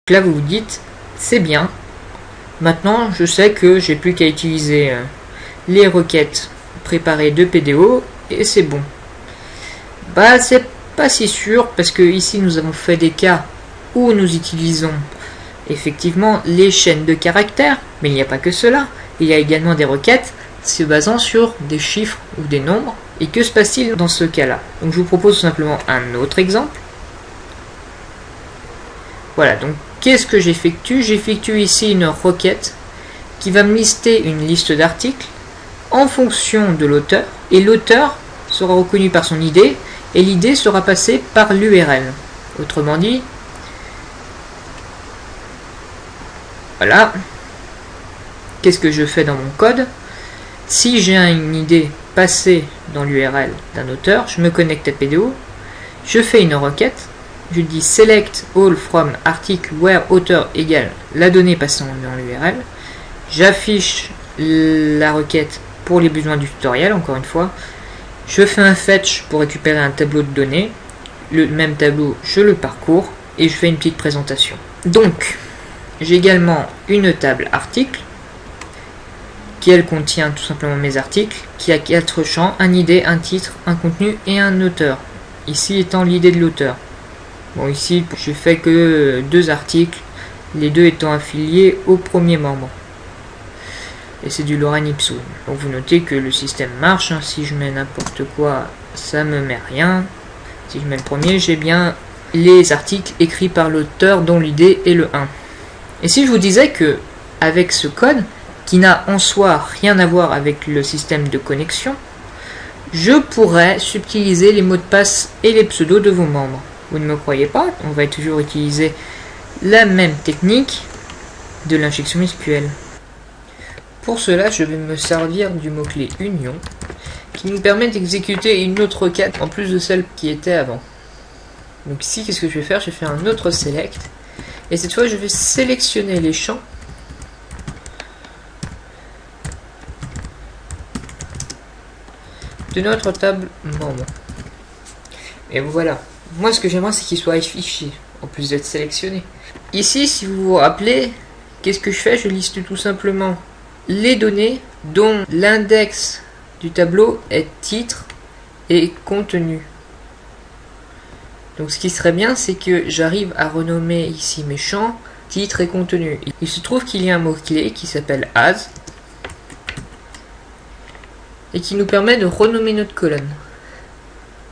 là vous vous dites, c'est bien. Maintenant je sais que j'ai plus qu'à utiliser les requêtes préparées de PDO et c'est bon. Bah c'est pas si sûr parce que ici nous avons fait des cas où nous utilisons effectivement les chaînes de caractères, mais il n'y a pas que cela. Il y a également des requêtes se basant sur des chiffres ou des nombres. Et que se passe-t-il dans ce cas-là? Donc je vous propose tout simplement un autre exemple. Voilà, donc qu'est-ce que j'effectue? J'effectue ici une requête qui va me lister une liste d'articles en fonction de l'auteur. Et l'auteur sera reconnu par son ID et l'ID sera passé par l'URL. Autrement dit, voilà, qu'est-ce que je fais dans mon code? Si j'ai une ID passée dans l'URL d'un auteur, je me connecte à PDO, je fais une requête, je dis select all from article where author égale la donnée passant dans l'URL, j'affiche la requête pour les besoins du tutoriel, encore une fois, je fais un fetch pour récupérer un tableau de données, le même tableau je le parcours et je fais une petite présentation. Donc j'ai également une table article qui elle contient tout simplement mes articles, qui a 4 champs, un ID, un titre, un contenu et un auteur. Ici étant l'idée de l'auteur. Bon ici je fais que 2 articles, les 2 étant affiliés au premier membre. Et c'est du lorem ipsum. Donc vous notez que le système marche, hein. Si je mets n'importe quoi, ça me met rien. Si je mets le premier, j'ai bien les articles écrits par l'auteur dont l'idée est le 1. Et si je vous disais que avec ce code, qui n'a en soi rien à voir avec le système de connexion, je pourrais subtiliser les mots de passe et les pseudos de vos membres. Vous ne me croyez pas? On va toujours utiliser la même technique de l'injection SQL. Pour cela, je vais me servir du mot-clé union, qui nous permet d'exécuter une autre requête en plus de celle qui était avant. Donc ici, qu'est-ce que je vais faire? Je vais faire un autre select, et cette fois, je vais sélectionner les champs de notre table membre. Et voilà. Moi, ce que j'aimerais, c'est qu'il soit affiché, en plus d'être sélectionné. Ici, si vous vous rappelez, qu'est-ce que je fais? Je liste tout simplement les données dont l'index du tableau est titre et contenu. Donc, ce qui serait bien, c'est que j'arrive à renommer ici mes champs, titre et contenu. Il se trouve qu'il y a un mot-clé qui s'appelle as, et qui nous permet de renommer notre colonne.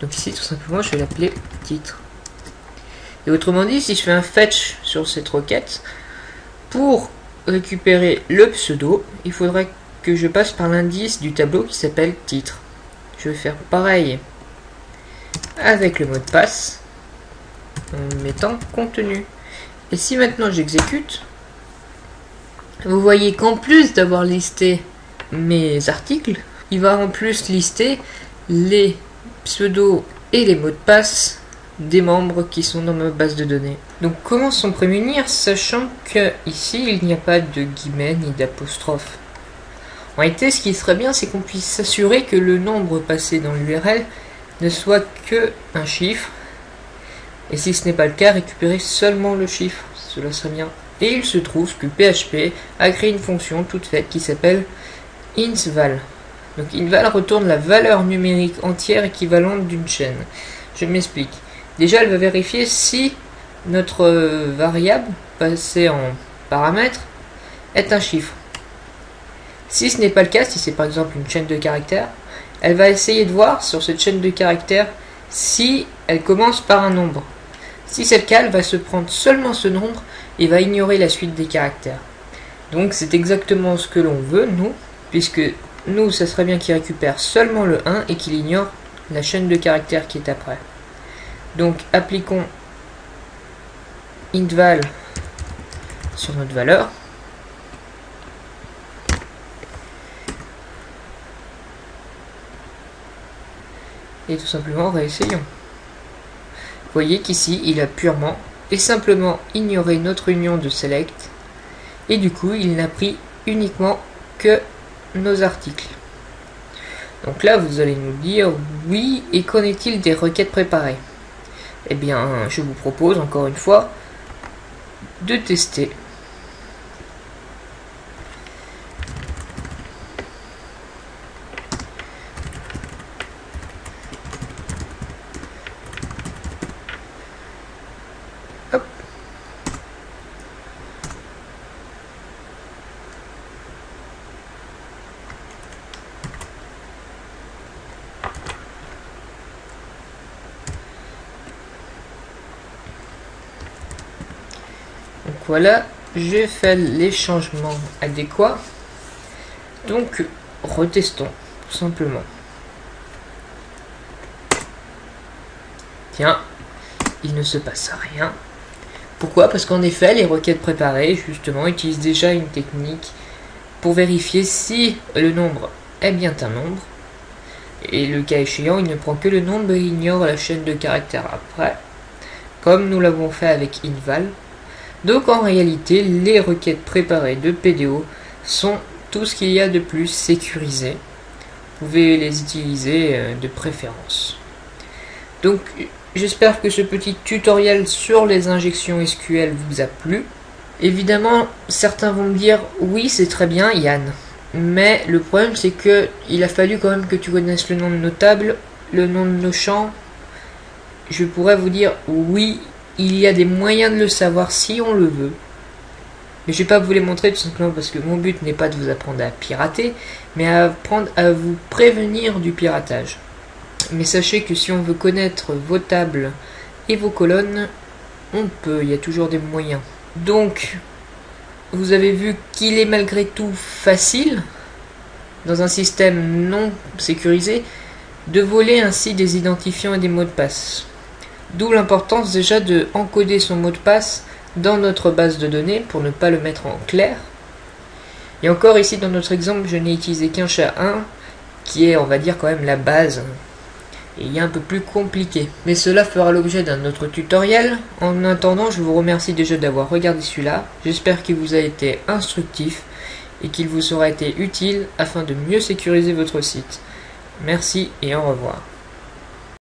Donc ici tout simplement je vais l'appeler titre. Et autrement dit, si je fais un fetch sur cette requête, pour récupérer le pseudo, il faudrait que je passe par l'indice du tableau qui s'appelle titre. Je vais faire pareil avec le mot de passe en mettant contenu. Et si maintenant j'exécute, vous voyez qu'en plus d'avoir listé mes articles, il va en plus lister les pseudos et les mots de passe des membres qui sont dans ma base de données. Donc comment s'en prémunir, sachant que ici il n'y a pas de guillemets ni d'apostrophe. En réalité, ce qui serait bien, c'est qu'on puisse s'assurer que le nombre passé dans l'URL ne soit que un chiffre, et si ce n'est pas le cas, récupérer seulement le chiffre, cela serait bien. Et il se trouve que PHP a créé une fonction toute faite qui s'appelle intval. Donc inval retourne la valeur numérique entière équivalente d'une chaîne. Je m'explique. Déjà, elle va vérifier si notre variable passée en paramètre est un chiffre. Si ce n'est pas le cas, si c'est par exemple une chaîne de caractères, elle va essayer de voir sur cette chaîne de caractères si elle commence par un nombre. Si c'est le cas, elle va se prendre seulement ce nombre et va ignorer la suite des caractères. Donc c'est exactement ce que l'on veut, nous, puisque nous, ça serait bien qu'il récupère seulement le 1 et qu'il ignore la chaîne de caractères qui est après. Donc, appliquons intval sur notre valeur. Et tout simplement, réessayons. Vous voyez qu'ici, il a purement et simplement ignoré notre union de select. Et du coup, il n'a pris uniquement que nos articles. Donc là vous allez nous dire oui, et qu'en est-il des requêtes préparées? Eh bien je vous propose encore une fois de tester. Hop. Donc voilà, j'ai fait les changements adéquats. Donc retestons tout simplement. Tiens, il ne se passe rien. Pourquoi? Parce qu'en effet, les requêtes préparées, justement, utilisent déjà une technique pour vérifier si le nombre est bien un nombre. Et le cas échéant, il ne prend que le nombre et ignore la chaîne de caractères après, comme nous l'avons fait avec inval. Donc en réalité, les requêtes préparées de PDO sont tout ce qu'il y a de plus sécurisé. Vous pouvez les utiliser de préférence. Donc j'espère que ce petit tutoriel sur les injections SQL vous a plu. Évidemment, certains vont me dire oui, c'est très bien Yann, mais le problème c'est que il a fallu quand même que tu connaisses le nom de nos tables, le nom de nos champs. Je pourrais vous dire oui, il y a des moyens de le savoir si on le veut, mais je vais pas vous les montrer tout simplement parce que mon but n'est pas de vous apprendre à pirater, mais à apprendre à vous prévenir du piratage. Mais sachez que si on veut connaître vos tables et vos colonnes, on peut, il y a toujours des moyens. Donc, vous avez vu qu'il est malgré tout facile, dans un système non sécurisé, de voler ainsi des identifiants et des mots de passe. D'où l'importance déjà de encoder son mot de passe dans notre base de données pour ne pas le mettre en clair. Et encore ici dans notre exemple, je n'ai utilisé qu'un SHA-1 qui est, on va dire, quand même la base. Et il est un peu plus compliqué. Mais cela fera l'objet d'un autre tutoriel. En attendant, je vous remercie déjà d'avoir regardé celui-là. J'espère qu'il vous a été instructif et qu'il vous aura été utile afin de mieux sécuriser votre site. Merci et au revoir.